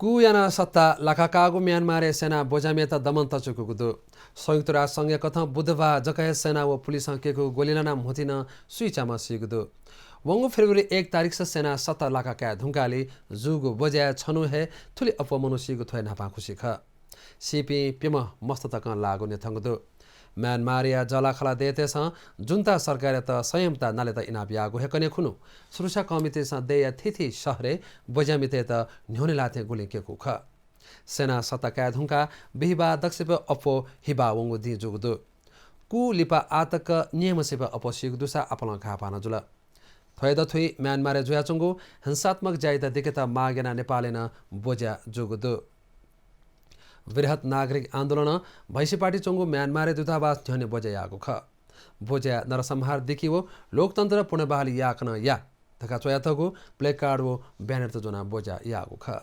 कुयाना सत्ता लाखाकागु म्यानमार सेना बोजामे तदमनतच गुदु संयुक्त राष्ट्र संघ कथा बुधबार जकय सेना व पुलिस केको गोलिलाना मुथिन सुइचामा सिगुदु वंगु फेब्रुअरी 1 तारिख से सेना 70 लाखका धुंगाली जुगु बजा छनु हे थुली अपमनु सिगु थय नापा खुसी ख सीपी पिम मस्ततक लागु ने थंगदु म्यानमारिया जलाखला देतेस जुन्ता सरकार त संयमता नाले त इनाबियागु हेकने खुनु सुरक्षा कमिटी स देया थिथि शहरय बजामिते त न्योने लाथे गुली केकु ख सेना सतका धुंका बिहिबा दक्षिप अपो हिबा वंगु दि जुगदु कु लिपा आतक नियमसिप अपो सिगदुसा अपल घापान जुल थयद थुई म्यानमार जुयाचुंगु हिंसात्मक जायता दिकेता मागेना नेपालेन बोजा जुगदु वृहत नागरिक आन्दोलन भैसी पार्टी चोंगु म्यानमार दूतावास झने बोजायागु ख बोजा नरसंहार देखिवो लोकतन्त्र पुनर्बहाली याकन या थका चोयाथगु प्ले कार्ड वो ब्यानर त जोना बोजा यागु ख